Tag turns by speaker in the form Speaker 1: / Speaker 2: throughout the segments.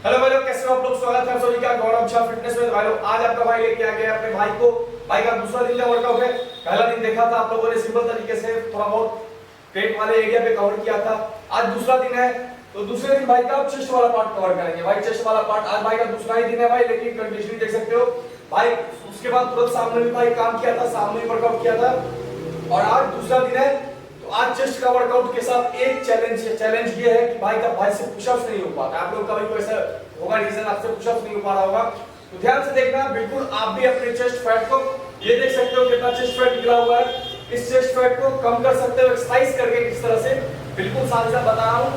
Speaker 1: Hello भाई लोग, कैसे हो आप लोग। स्वागत है आप सभी का गौरव झा फिटनेस में। भाई लोग, आज आपका भाई लेके आ गया अपने भाई का दूसरा दिन का वर्कआउट है। पहला दिन देखा था आप लोगों ने, सिंपल तरीके से थोड़ा बहुत पेट वाले एरिया पे कवर किया था। आज दूसरा दिन है, तो दूसरे दिन भाई का चेस्ट वाला पार्ट कवर करेंगे। भाई चेस्ट वाला पार्ट आज भाई का दूसरा ही दिन है भाई, लेकिन कंडीशन देख सकते हो भाई। उसके बाद तुरंत सामने भी भाई काम किया था, सामने भी वर्कआउट किया था। और आज दूसरा दिन है, तो आज चेस्ट का वर्कआउट के साथ एक चैलेंज ये है कि भाई से पुशअप्स नहीं हो पाता। आप लोग का भी कोई ऐसा होगा रीजन, आपसे पुशअप्स नहीं हो पा रहा होगा, तो ध्यान से देखना। बिल्कुल आप भी अपने चेस्ट फैट को, ये देख सकते हो कितना चेस्ट फैट निकला हुआ है, इस चेस्ट फैट को कम कर सकते हो एक्सरसाइज करके। किस तरह से बिल्कुल साथ साथ बता रहा हूं,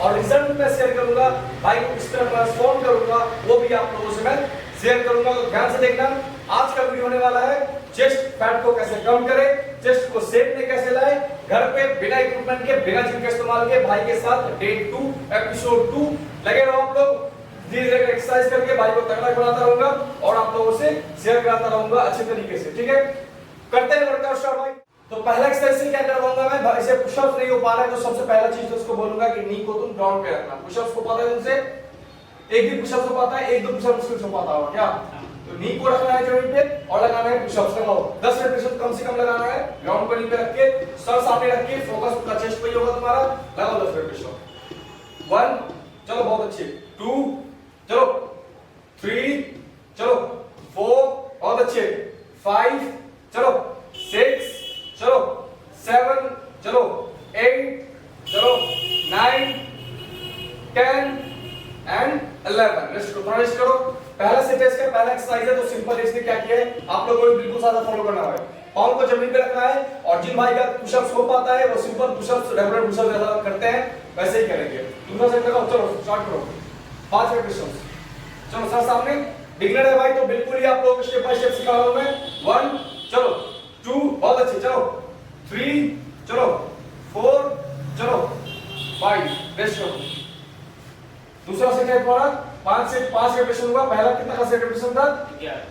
Speaker 1: और रिजल्ट मैं शेयर करूंगा भाई को किस तरह ट्रांसफॉर्म करूंगा, वो भी आप लोगों से मैं शेयर करूंगा। तो ध्यान से देखना, आज का वीडियो होने वाला है चेस्ट फैट को कैसे कम करें, चेस्ट को शेप में कैसे लाए, घर पे बिना इक्विपमेंट के, बिना जिम के इस्तेमाल के। भाई के साथ डे 2 एपिसोड 2 लगे रहो आप लोग। धीरे धीरे एक्सरसाइज करके भाई को तगड़ा बनाता रहूंगा और आप लोगों से शेयर कराता रहूंगा अच्छे तरीके से। ठीक है, करते हैं वर्कआउट स्टार्ट भाई। तो पहला एक्सरसाइज से क्या करवाऊंगा मैं, भाई से पुशअप्स नहीं हो पा रहा है, तो सबसे पहला चीज तो उसको बोलूंगा कि नी को तुम ग्राउंड पे रखना। पुशअप्स को पता है तुमसे, एक भी पुशअप्स हो पाता है, एक दो पुशअप्स हो पाता होगा क्या। तो नी को रखना है जमीन पे और लगाना है पुशअप्स। लगाओ 10 रेपिटेशन कम से कम लगाना है, ग्राउंड पर नी पे रख के, सर सामने रख के, फोकस पूरा चेस्ट पे ही होगा तुम्हारा। लगाओ 10 रेपिटेशन। 1 चलो बहुत अच्छे, 2 चलो, 3 चलो, 4 बहुत अच्छे, 5 चलो, 6 चलो, 7 चलो, 8 चलो, 9 10 एंड 11। रेस्ट करो, थोड़ा रेस्ट करो। पहला सेट है इसका, पहला एक्सरसाइज है, तो सिंपल इसने क्या किया है आप लोगों को बिल्कुल सादा फॉलो करना है। पाँव को जमीन पे रखना है, और जिन भाई का पुशअप्स हो पाता है वो सिंपल पुशअप्स, रेगुलर पुशअप्स जैसा करते हैं वैसे ही करेंगे। दूसरा सेट लगाओ, चलो स्टार्ट करो। 5 रेपिटेशंस, चलो सर सामने। बिगिनर है भाई तो बिल्कुल ही आप लोगों को स्टेप बाय स्टेप सिखा रहा हूं मैं। 1 चलो, 2 बहुत अच्छे, चलो 3 चलो, 4 चलो, 5 रेस्ट करो। दूसरा सेट है तुम्हारा 5 से 5 रेपिटेशन होगा। पहला कितना का सेट रेपिटेशन था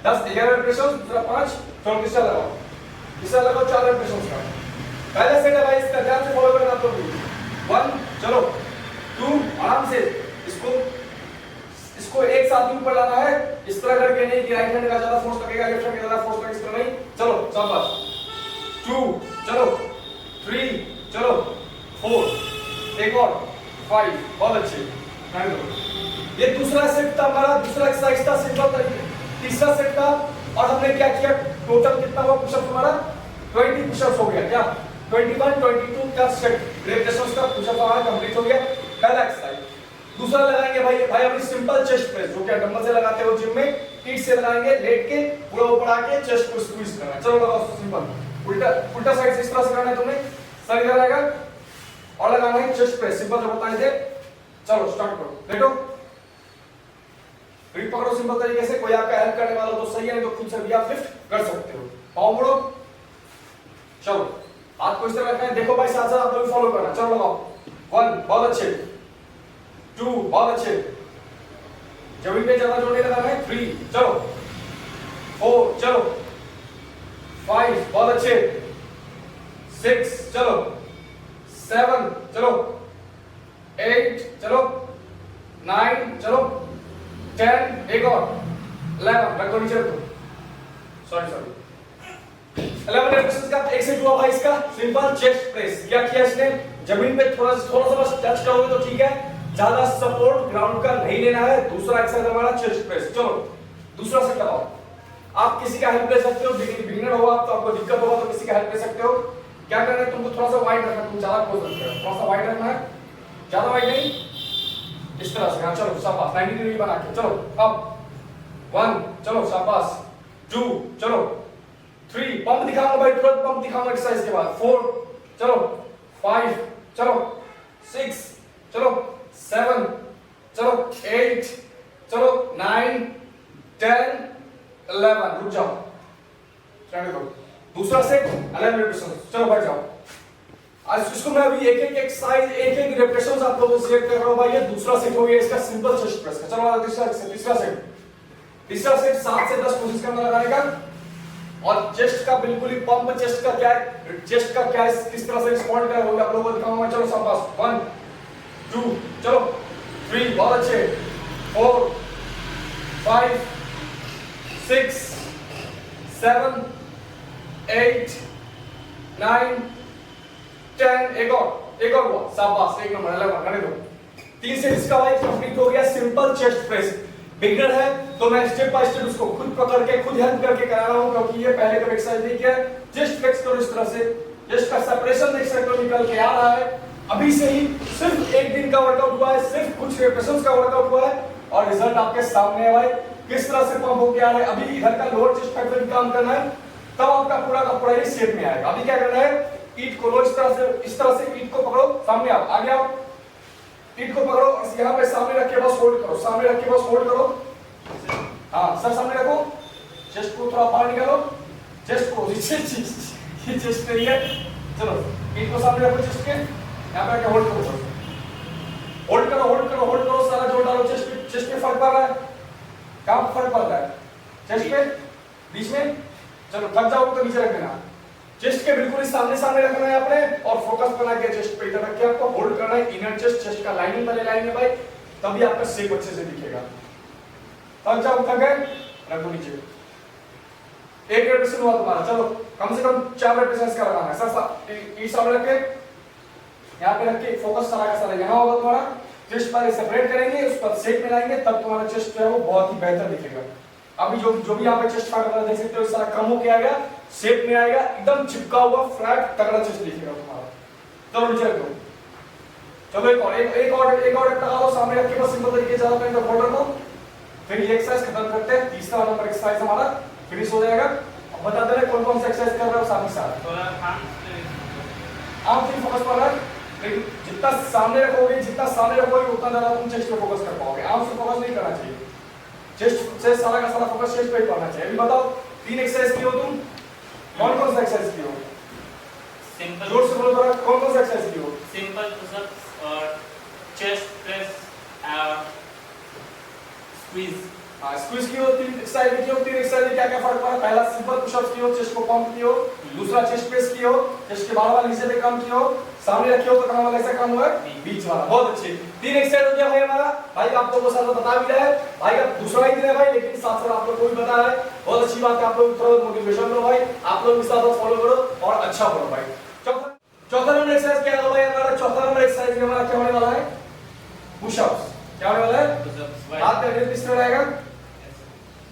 Speaker 1: 10 11 रेपिटेशन, दूसरा 5 चलो, तीसरा लगाओ, तीसरा लगाओ 4 रेपिटेशन का। पहला सेट है भाई इसका, ध्यान से फॉलो करना आप लोग भी। 1 चलो, 2 आराम से इसको एक साथ ऊपर लाना है, इस तरह करके नहीं कि राइट हैंड का ज्यादा फोर्स लगेगा, लेफ्ट हैंड का ज्यादा फोर्स लगेगा, इस तरह नहीं। चलो शाबाश। 2 चलो, 3 चलो, 4 एक और, 5 बहुत अच्छे। ये दूसरा सेट था हमारा, दूसरा एक्सरसाइज था सिंपल तरीके। तीसरा सेट था, और हमने क्या किया, टोटल कितना हुआ पुशअप हमारा 20 पुशअप्स हो गया क्या, 21 22 का सेट रेपिटेशंस का पुशअप हमारा कंप्लीट हो गया। पहला एक्सरसाइज। दूसरा लगाएंगे भाई अपनी सिंपल चेस्ट प्रेस, जो कि डंबल से लगाते हो जिम में, पीठ से लगाएंगे, लेट के पूरा ऊपर आके चेस्ट को स्क्वीज करना है। चलो लगाओ सिंपल, उल्टा साइड से इस तरह से करना है तुमने, सर इधर आएगा और लगाना है चेस्ट प्रेस, सिंपल जो बताए थे। चलो स्टार्ट करो, लेटो, ग्रिप पकड़ो सिंपल तरीके से। कोई आपका हेल्प करने वाला तो सही है, नहीं तो खुद से भी आप लिफ्ट कर सकते हो। पाँव मोड़ो, चलो हाथ को इस तरह रखना है, देखो भाई साथ साथ आप लोग फॉलो करना। चलो लगाओ 1 बहुत अच्छे, 2 बहुत अच्छे, जमीन पे ज्यादा जोर नहीं लगाना है, 3 चलो, 4 चलो, 5 बहुत अच्छे, 6 चलो, 7 चलो, 8 चलो, 9 चलो, 10 एक और, 11 रखो नीचे रखो, सॉरी 11 रेपिटेशंस का एक सेट हुआ भाई इसका। सिंपल चेस्ट प्रेस क्या किया इसने, जमीन पे थोड़ा सा बस टच करोगे तो ठीक है, ज्यादा सपोर्ट ग्राउंड का नहीं लेना है। दूसरा एक्सरसाइज हमारा चेस्ट प्रेस। चलो दूसरा सेट लगाओ। आप किसी का हेल्प ले सकते हो, बिगिनर हो आप तो आपको दिक्कत होगा तो किसी का हेल्प ले सकते हो। क्या करना है, तुमको थोड़ा सा वाइड रखना, तुम ज्यादा क्लोज रख रहे हो, थोड़ा सा वाइड रखना है, ज्यादा वाइड नहीं, इस तरह से। हाँ चलो शाबाश, 90 डिग्री बना के। चलो अब 1 चलो शाबाश, 2 चलो, 3 पंप दिखाऊंगा भाई, तुरंत पंप दिखाऊंगा एक्सरसाइज के बाद। 4 चलो, 5 चलो, 6 चलो, 7 चलो, 8 चलो, 9 10 11 रुक जाओ, स्टार्ट करो। दूसरा सेट 11 रेपिटेशंस। चलो बैठ जाओ। आज इसको मैं अभी एक एक्सरसाइज, एक रेपिटेशंस आप लोगों को शेयर कर रहा हूं भाई। ये दूसरा सेट हो गया इसका सिंपल चेस्ट प्रेस का। चलो तीसरा सेट 7 से 10 कोशिश करना लगाने का। और चेस्ट का बिल्कुल ही पंप, चेस्ट का क्या किस तरह से रिस्पॉन्ड कर रहा है आप लोगों को दिखाऊंगा। चलो शाबाश, 1 2 चलो, 3 बहुत अच्छे, 4 5 6 7 8 9 10 एक और हुआ, शाबाश, एक नंबर। 11 करने दो। 3 से इसका भाई कंप्लीट हो गया सिंपल चेस्ट प्रेस। बिगनर है तो मैं स्टेप बाय स्टेप उसको खुद पकड़ के खुद हेल्प करके करा रहा हूं, क्योंकि ये पहले कभी एक्सरसाइज नहीं किया। चेस्ट फ्लेक्स करो इस तरह से, चेस्ट का सेपरेशन देख सकते हो निकल के आ रहा है। अभी से ही सिर्फ एक दिन का वर्कआउट हुआ है, सिर्फ कुछ रेपिटेशंस का वर्कआउट हुआ है और रिजल्ट आपके सामने है भाई। किस तरह से पंप हो गया है। अभी इधर का लोअर चेस्ट फैक्टर भी काम करना है, तब आपका पूरा का पूरा ही शेप में आएगा। अभी क्या करना है, ईट को लो इस तरह से ईट को पकड़ो, सामने आओ, आगे आओ, ईट को पकड़ो, यहाँ पे सामने रख के बस होल्ड करो, सामने रख के बस होल्ड करो। हाँ सर सामने रखो, चेस्ट को थोड़ा बाहर निकालो, चेस्ट को ये चेस्ट नहीं है। चलो ईट को सामने रखो, चेस्ट के यहाँ पे होल्ड करो, होल्ड करो, होल्ड करो, होल्ड करो, सारा जोर डालो। चेस्ट पे फर्क पड़ रहा है, कहाँ फर्क पड़ रहा है, चेस्ट पे, बीच में। चलो थक जाओ तो नीचे रख देना, चेस्ट के बिल्कुल सामने रखना है आपने और फोकस बना के चेस्ट पे इधर रख के आपको होल्ड करना है। इनर चेस्ट का लाइनिंग वाले लाइन में भाई, तभी आपका शेप अच्छे से दिखेगा। थक जाओ, थक गए, रख दो नीचे। एक रेपिटेशन हुआ तुम्हारा, चलो कम से कम 4 रेपिटेशंस का लगाना है। सर इस सामने रख के यहाँ पे रख के फोकस सारा का सारा यहाँ होगा तुम्हारा। चेस्ट पहले सेपरेट करेंगे, उस पर शेप में लाएंगे, तब तुम्हारा चेस्ट जो है वो बहुत ही बेहतर दिखेगा। अभी जो भी यहाँ पे चेस्ट फाट वाला देख सकते हो, सारा कम होके आएगा, शेप में आएगा, एकदम चिपका हुआ फ्लैट तगड़ा चेस्ट दिखेगा तुम्हारा। चलो नीचे रख दो। चलो एक और लगा दो सामने रख के, बस सिंपल तरीके से ज्यादा टाइम तक होल्ड रखो। फिर ये एक्सरसाइज खत्म करते हैं, तीसरा नंबर एक्सरसाइज हमारा फिनिश हो जाएगा। अब बता दे रहे कौन कौन सा एक्सरसाइज कर रहे हो साथ ही साथ। आप फिर फोकस कर रहे हैं, लेकिन जितना सामने रखोगे उतना ज्यादा तुम चेस्ट पे फोकस कर पाओगे। आर्म से फोकस नहीं करना चाहिए, चेस्ट से सारा का सारा फोकस चेस्ट पे ही करना चाहिए। अभी बताओ 3 एक्सरसाइज की हो तुम, कौन कौन सा एक्सरसाइज की हो?
Speaker 2: सिंपल,
Speaker 1: जोर से बोलो जरा, कौन कौन सा एक्सरसाइज की हो?
Speaker 2: सिंपल पुशअप्स और चेस्ट प्रेस, स्क्वीज।
Speaker 1: हां स्क्वीज की हो, 3 एक्सरसाइज की हो। 3 एक्सरसाइज में क्या क्या फर्क पड़ा? पहला सिंपल पुशअप्स की हो, चेस्ट को पंप की हो। दूसरा चेस्ट प्रेस की हो, चेस्ट के बाहर वाले हिस्से पे काम की हो। सामने रखी हो तो कहां वाला ऐसा काम हुआ है, बीच वाला। बहुत अच्छे 3 एक्सरसाइज हो गया भाई हमारा। भाई आप लोगों को साथ बता भी रहा है भाई, का दूसरा ही दिन है भाई, लेकिन साथ साथ आप लोगों को भी बता रहा है। बहुत अच्छी बात है, आप लोग थोड़ा मोटिवेशन लो भाई, आप लोग भी साथ फॉलो करो और अच्छा करो भाई। चौथा नंबर एक्सरसाइज क्या है भाई हमारा? चौथा नंबर एक्सरसाइज में हमारा क्या होने वाला है? पुशअप्स। क्या होने वाला है? हाथ का ग्रिप किस तरह रहेगा?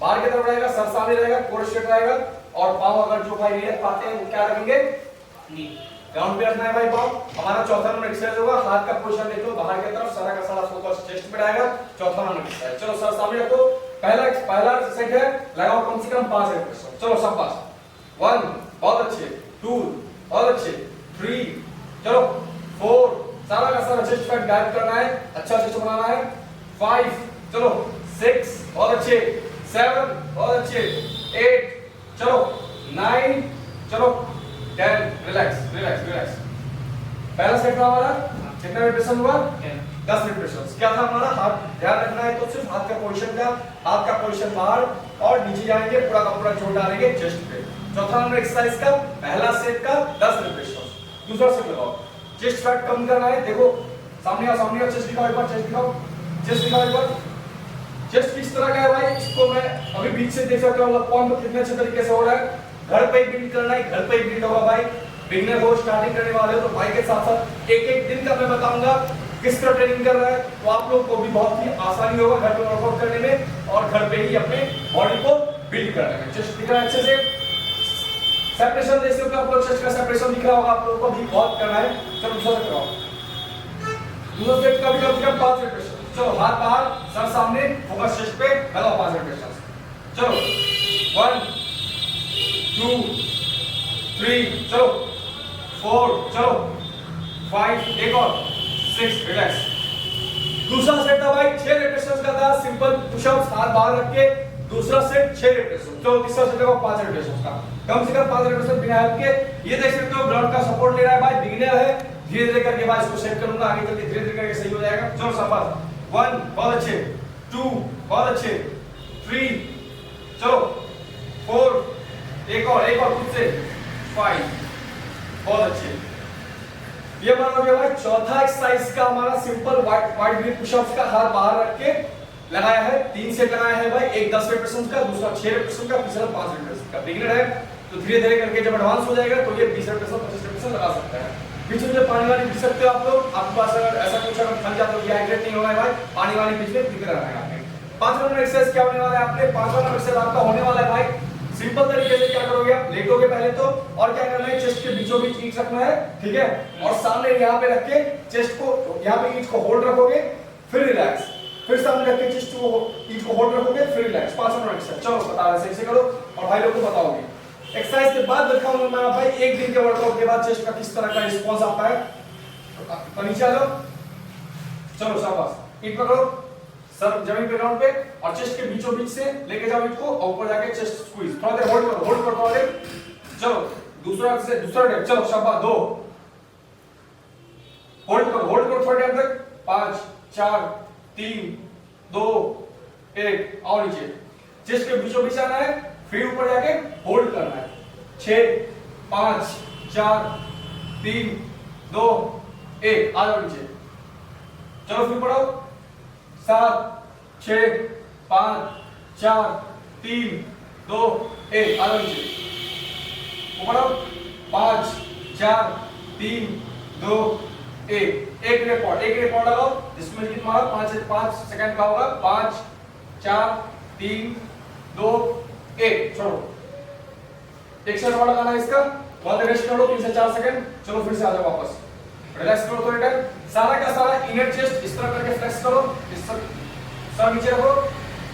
Speaker 1: बाहर की तरफ रहेगा, सर सामने रहेगा, कोर स्ट्रेट रहेगा और पांव अगर जो भाई नहीं रख पाते हैं वो क्या रखेंगे? नी ग्राउंड पे रखना है भाई पांव। हमारा चौथा नंबर एक्सरसाइज होगा। हाथ का पोजीशन देखो बाहर की तरफ, सारा का सारा फोकस चेस्ट पे रहेगा। चौथा नंबर एक्सरसाइज, चलो सर सामने रखो। पहला सेट है, लगाओ कम से कम 5 रेपिटेशन। चलो सब पास। 1 बहुत अच्छे, 2 बहुत अच्छे, 3 चलो 4 सारा का सारा चेस्ट फैट गायब करना है, अच्छा चेस्ट बनाना है। 5 चलो 6 बहुत अच्छे, 7 बहुत अच्छे, 8 चलो 9 चलो 10 रिलैक्स रिलैक्स रिलैक्स। पहला सेट था हमारा, कितना रेपिटेशन हुआ? 10 रेपिटेशन। क्या था हमारा? हाथ ध्यान रखना है, तो सिर्फ हाथ का पोजीशन का, हाथ का पोजीशन बाहर और नीचे जाएंगे, पूरा का पूरा जोर डालेंगे चेस्ट पे। चौथा नंबर एक्सरसाइज का पहला सेट का 10 रेपिटेशन। दूसरा सेट लगाओ, चेस्ट फैट कम करना है। देखो सामने आओ, चेस्ट दिखाओ एक बार, चेस्ट दिखाओ, चेस्ट दिखाओ एक बार। चेस्ट किस तरह का है भाई, इसको मैं अभी बीच से देख सकता हूं पंप कितने अच्छे तरीके से हो रहा है। घर पे ही बिल्ड करना है, घर पे ही बिल्ड होगा भाई। बिगिनर हो, स्टार्टिंग करने वाले हो तो भाई के साथ साथ एक दिन का मैं बताऊंगा किस तरह ट्रेनिंग कर रहा है, तो आप लोग को भी बहुत ही आसानी होगा घर पे वर्कआउट करने में और घर पे ही अपने बॉडी को बिल्ड करने में। चेस्ट दिख रहा है अच्छे से, सेपरेशन जैसे होगा आप लोग, चेस्ट का सेपरेशन दिख रहा होगा आप लोगों को भी बहुत करना है। चलो दूसरा सेट कराओ, दूसरा सेट का भी कम से कम 5 रेपिटेशन। चलो हाथ बाहर, सर सामने, फोकस चेस्ट पे, लगाओ 5 रेपिटेशन। चलो 1 2 3 चलो 4 चलो 5 एक और 6 रिलैक्स। दूसरा सेट था भाई 6 रेपिटेशन का था, सिंपल पुशअप्स हाथ बाहर रख के। दूसरा सेट 6 रेपिटेशन। तो तीसरा सेट होगा 5 रेपिटेशन का, कम से कम 5 रेपिटेशन बिना हेल्प के। ये देख सकते हो ग्राउंड का सपोर्ट ले रहा है भाई, बिगिनर है, धीरे धीरे करके भाई इसको सेट करूंगा, आगे चल के धीरे धीरे करके सही हो जाएगा। चलो शाबाश। 1 बहुत अच्छे, 2 बहुत अच्छे, 3 चलो 4 एक और खुद से, 5 बहुत अच्छे। ये मान लो भाई चौथा एक्सरसाइज का हमारा सिंपल वाइड ग्रिप पुशअप्स का, हाथ बाहर रख के लगाया है, 3 सेट लगाया है भाई, एक 10 रेपिटेशन का, दूसरा 6 रेपिटेशन का, तीसरा 5 रेपिटेशन का। बिगिनर है तो धीरे धीरे करके जब एडवांस हो जाएगा तो ये 20 रेपिटेशन 25 रेपिटेशन लगा सकता है। बीच में पानी वाली पी सकते हो आप लोग, आपके पास अगर ऐसा कुछ अगर थक जाते हो डिहाइड्रेट नहीं होगा भाई, पानी वाली बीच में पीते रहना है आपने। 5 नंबर एक्सरसाइज क्या होने वाला है आपने, 5वां नंबर एक्सरसाइज आपका होने वाला है भाई सिंपल तरीके से क्या करोगे आप, लेटोगे पहले तो, और क्या करना है, चेस्ट के बीचों बीच ईंट रखना है, ठीक है, और सामने यहाँ पे रख के चेस्ट को, यहाँ पे ईंट को होल्ड रखोगे, फिर रिलैक्स, फिर सामने रख के चेस्ट को ईंट को होल्ड रखोगे, फिर रिलैक्स। 5 नंबर एक्सरसाइज चलो बता रहे सही से करो और भाई लोग को बताओगे। एक्सरसाइज के बाद दिखाऊंगा मैं भाई एक दिन के वर्कआउट के बाद चेस्ट का किस तरह का रिस्पांस आता है। तो नीचे आ जाओ, चलो शाबाश, ईंट पकड़ो, सर जमीन पे ग्राउंड पे, और चेस्ट के बीचों बीच से लेके जाओ ईंट को, और ऊपर जाके चेस्ट स्क्वीज, थोड़ा देर होल्ड करो थोड़ा देर। चलो दूसरा डेप, चलो शाबाश, 2 होल्ड करो थोड़ा टाइम तक, 5 4 3 2 1, और नीचे चेस्ट के बीचों बीच आना है, फिर ऊपर जाके होल्ड करना है, 6 5 4 3 2 1, आ जाओ नीचे, चलो फिर पढ़ो, 7 6 5 4 3 2 1, आ जाओ नीचे, ऊपर 5 4 3 2 1, एक रिकॉर्ड लगाओ जिसमें कितना मारा 5 सेकंड का होगा, 5 4 3 2 1, छोड़ो, एक सेकंड और लगाना है इसका, बहुत रेस्ट करो 3 से 4 सेकंड, चलो फिर से आ जाओ वापस, रिलैक्स करो थोड़ी टाइम, सारा का सारा इनर चेस्ट इस तरह करके फ्लेक्स करो, इस तरह सर नीचे रखो,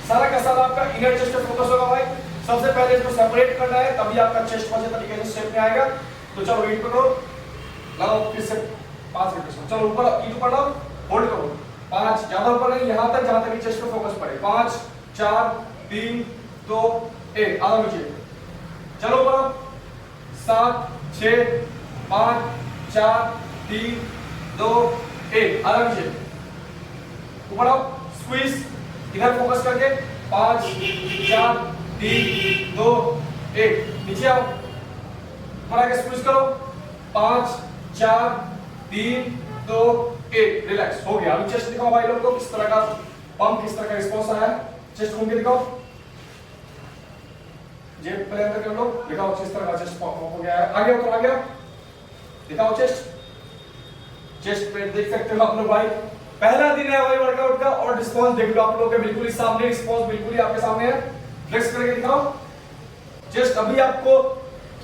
Speaker 1: सारा का सारा आपका इनर चेस्ट पे फोकस होगा भाई। सबसे पहले इसको सेपरेट करना है, तभी आपका चेस्ट अच्छे तरीके से शेप में आएगा। तो चलो वेट करो, लगाओ फिर से 5 रेपिटेशन, चलो ऊपर ईंट ऊपर लाओ, होल्ड करो, 5 ज्यादा ऊपर नहीं, यहां तक जहां तक चेस्ट पे फोकस पड़े, 5 4 3 2 1, आओ नीचे, चलो ऊपर 7 6 5 4 3 2 1, आओ नीचे, ऊपर आओ, स्क्वीज इधर फोकस करके, 5 4 3 2 1, नीचे आओ, ऊपर आके स्क्वीज करो, 5 4 3 2 1, रिलैक्स, हो गया। अभी चेस्ट दिखाओ भाई लोग को किस तरह का पंप, किस तरह का रिस्पांस आया है, चेस्ट घूम के दिखाओ, जेब पे अंदर कर लो, दिखाओ किस तरह का चेस्ट पंप हो गया है, आगे आओ, आगे आओ, दिखाओ चेस्ट पे देख सकते हो आप लोग भाई, पहला दिन है भाई वर्कआउट का, और रिस्पांस देख लो आप लोग के बिल्कुल ही सामने, रिस्पांस बिल्कुल ही आपके सामने है, फ्लेक्स करके दिखाओ चेस्ट। अभी आपको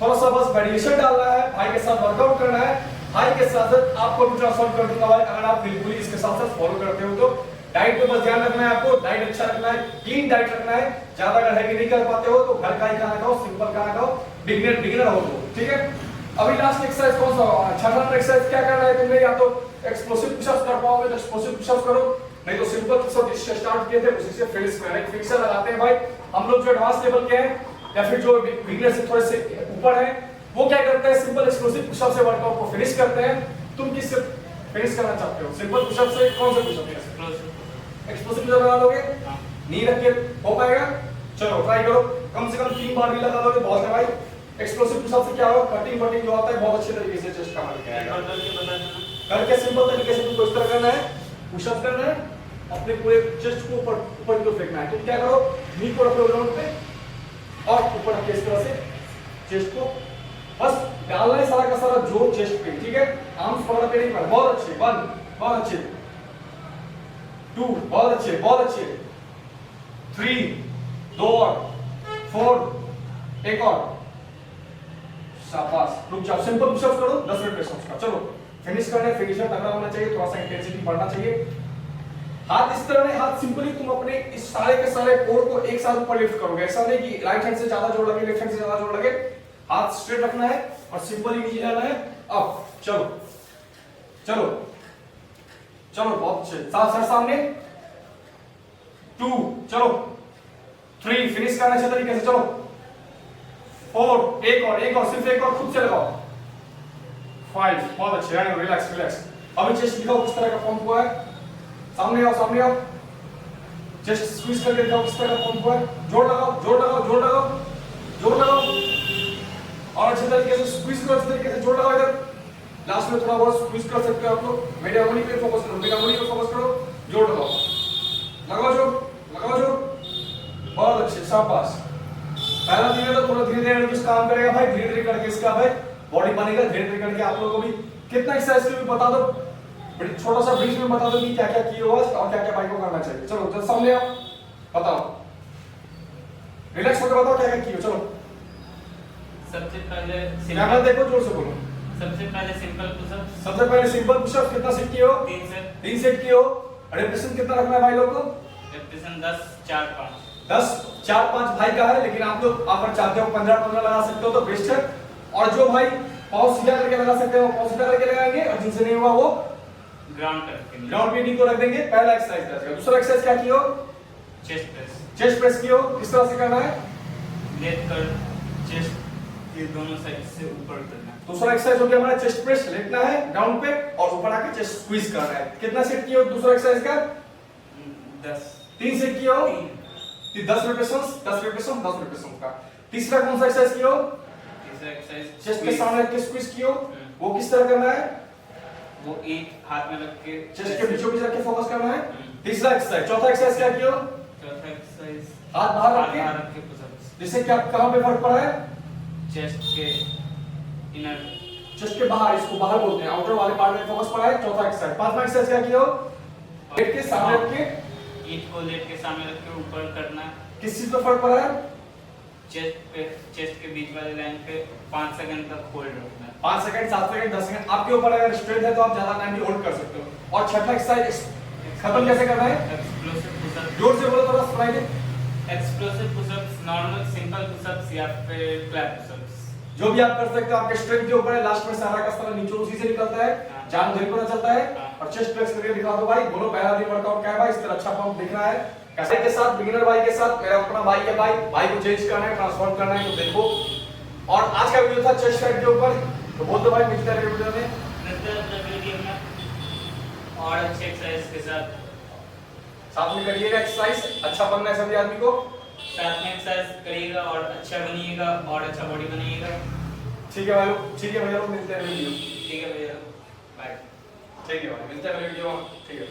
Speaker 1: थोड़ा सा बस वेरिएशन डालना है, भाई के साथ वर्कआउट करना है, भाई के साथ आपको भी ट्रांसफॉर्म कर दूंगा भाई, अगर आप बिल्कुल ही इसके साथ साथ फॉलो करते हो तो। डाइट पे बस ध्यान रखना है आपको, डाइट अच्छा रखना है, क्लीन डाइट रखना है, ज्यादा अगर हैवी नहीं कर पाते हो तो घर का ही खाना खाओ, सिंपल खाना खाओ, बिगिनर हो तो, ठीक है। अभी लास्ट एक्सरसाइज कौन सा, 6वां नंबर एक्सरसाइज क्या करना है तुमने, या तो एक्सप्लोसिव पुशअप्स कर पाओगे तो एक्सप्लोसिव पुशअप्स करो, नहीं तो सिंपल पुशअप जिससे स्टार्ट किए थे उसी से फिनिश करना है। फिक्सर लगाते हैं भाई हम लोग जो एडवांस लेवल के हैं या फिर जो बिगिनर से थोड़े से ऊपर हैं, वो क्या करते हैं, सिंपल एक्सप्लोसिव पुशअप से वर्कआउट को फिनिश करते हैं। तुम किससे फिनिश करना चाहते हो, सिंपल पुशअप से, कौन से पुशअप से, एक्सप्लोसिव पुशअप लगा लोगे, नी रख के हो पाएगा, चलो ट्राई करो, कम से कम 3 बार भी लगा लोगे बहुत है भाई। एक्सप्लोसिव पुशअप से क्या होगा, कटिंग जो आता है बहुत अच्छे तरीके से चेस्ट का हल्का आएगा, करके सिंपल तरीके से तुमको इस तरह करना है, पुशअप करना है, अपने पूरे चेस्ट को ऊपर की फेंकना है। तुम क्या करो, नी को रखो ग्राउंड पे और ऊपर रख के इस तरह से चेस्ट को बस डालना है, सारा का सारा जोर चेस्ट पे, ठीक है, आर्म्स पकड़ के नहीं, बहुत अच्छे, 1 बहुत अच्छे, 2 बहुत अच्छे, बहुत अच्छे, 3 2 और 4 एक और, शाबाश, रुक जाओ, सिंपल पुशअप्स करो 10 रेपिटेशंस का, चलो फिनिश करने, फिनिशर तगड़ा होना चाहिए, थोड़ा सा इंटेंसिटी बढ़ना चाहिए। हाथ इस तरह नहीं, हाथ सिंपली तुम अपने इस सारे के सारे कोर को एक साथ ऊपर लिफ्ट करोगे, ऐसा नहीं कि राइट हैंड से ज्यादा जोर लगे, लेफ्ट हैंड से ज्यादा जोर लगे, हाथ स्ट्रेट रखना है और सिंपली नीचे जाना है, अब चलो चलो चलो, बहुत अच्छे, सर सामने, 2 चलो, 3 फिनिश करना अच्छे तरीके से, चलो 4 एक और सिर्फ एक और, खुद से लगाओ, 5 बहुत अच्छे, रिलैक्स रिलैक्स। अभी चेस्ट दिखाओ किस तरह का पंप हुआ है, सामने आओ, चेस्ट स्क्वीज करके दिखाओ किस तरह का पंप हुआ है, जोर लगाओ और अच्छे तरीके से स्क्वीज करो, अच्छे तरीके से जोर लगाओ, इधर लास्ट में थोड़ा बहुत स्क्वीज कर सकते हो आप लोग, मेडियामोनी पे फोकस करो, जोर लगाओ जो बहुत अच्छे, शाबाश। पहला दिन है तो थोड़ा धीरे धीरे करके काम करेगा भाई, धीरे धीरे करके इसका भाई बॉडी बनेगा, धीरे धीरे करके आप लोगों को भी कितना एक्सरसाइज के भी बता दो, छोटा सा ब्रीफ में बता दो कि क्या क्या किए हो और क्या क्या भाई को करना चाहिए। चलो जल्दी सामने आओ, बताओ, रिलैक्स होकर बताओ क्या क्या किए हो। चलो
Speaker 2: सबसे पहले
Speaker 1: कैमरा देखो, जोर से बोलो।
Speaker 2: सबसे पहले सिंपल पुशअप
Speaker 1: सबसे पहले सिंपल पुशअप कितना सेट किए हो?
Speaker 2: 3
Speaker 1: 3 सेट किए हो। रिपीटेशन कितना रखना है भाई लोग को?
Speaker 2: रेपिटेशन 10 4 5
Speaker 1: 10 4 5 भाई का है, लेकिन आप लोग अगर चाहते हो 15 लगा सकते हो तो बेस्ट है। और जो भाई पाँव सीधा करके लगा सकते हो पाँव सीधा करके लगाएंगे, और जिनसे नहीं हुआ वो
Speaker 2: ग्राउंड करके
Speaker 1: ग्राउंड पे नी को रख देंगे। पहला एक्सरसाइज का। दूसरा एक्सरसाइज क्या किए हो?
Speaker 2: Chest press.
Speaker 1: चेस्ट प्रेस किए हो। किस तरह से करना है?
Speaker 2: लेट कर चेस्ट के दोनों साइड से ऊपर करना।
Speaker 1: दूसरा एक्सरसाइज हो गया हमारा चेस्ट प्रेस, लेटना है ग्राउंड पे और ऊपर आके चेस्ट स्क्वीज करना है। कितना सेट किए हो दूसरा एक्सरसाइज का?
Speaker 2: 10
Speaker 1: 3 सेट किए हो। 10 रिपीटेशन का। तीसरा कौन सा एक्सरसाइज किए हो?
Speaker 2: तीसरा एक्सरसाइज
Speaker 1: चेस्ट के सामने रख के स्क्वीज किए हो। वो किस तरह करना है?
Speaker 2: वो एक हाथ में रख के
Speaker 1: चेस्ट के बीचों बीच रख के फोकस करना है। तीसरा एक्सरसाइज। चौथा एक्सरसाइज क्या किए हो?
Speaker 2: चौथा एक्सरसाइज
Speaker 1: हाथ बाहर रख के
Speaker 2: पुशअप्स।
Speaker 1: जिससे क्या कहां पे फर्क पड़ा है?
Speaker 2: चेस्ट के इनर,
Speaker 1: चेस्ट के बाहर, इसको बाहर बोलते हैं, आउटर वाले पार्ट में फोकस पड़ा है। चौथा एक्सरसाइज। पांचवा एक्सरसाइज क्या किए हो? लेट के सामने रख के
Speaker 2: ईंट को लेट के सामने रख के ऊपर करना।
Speaker 1: किस चीज पे फर्क पड़ा है?
Speaker 2: चेस्ट के बीच वाले लाइन पे 5 सेकंड तक होल्ड रखना है।
Speaker 1: 5 सेकंड 7 सेकंड 10 सेकंड आपके ऊपर, अगर स्ट्रेंथ है तो आप ज्यादा टाइम भी होल्ड कर सकते हो। और छठा एक्सरसाइज खत्म कैसे करना है?
Speaker 2: Explosive pushup.
Speaker 1: जोर से बोलो थोड़ा, सुनाइए।
Speaker 2: Explosive pushups, normal simple pushups या फिर क्लैप पुशअप्स,
Speaker 1: जो भी आप कर सकते हो, आपके स्ट्रेंथ के ऊपर है। लास्ट में सारा का सारा नीचे उसी से निकलता है, जान उधर पता चलता है। और चेस्ट प्रेस करके दिखा दो भाई, बोलो पहला दिन वर्कआउट क्या है भाई, इस तरह अच्छा पंप दिख रहा है। कैसे के साथ बिगिनर भाई के साथ, मेरा अपना भाई है भाई को चेंज करना है, ट्रांसफॉर्म करना है, तो देखो। और आज का वीडियो था चेस्ट साइड के ऊपर, तो बोल दो भाई मिलते हैं वीडियो में।
Speaker 2: वीडियो में और अच्छे एक्सरसाइज के
Speaker 1: साथ में करिएगा एक्सरसाइज, अच्छा बनना है सभी आदमी को।
Speaker 2: साथ में एक्सरसाइज करिएगा और अच्छा बनिएगा और अच्छा बॉडी बनाइएगा।
Speaker 1: ठीक है भाई लोग, ठीक है भैया लोग, मिलते हैं वीडियो।
Speaker 2: ठीक है भैया, बाय।
Speaker 1: ठीक है भाई, मिलते हैं वीडियो। ठीक है।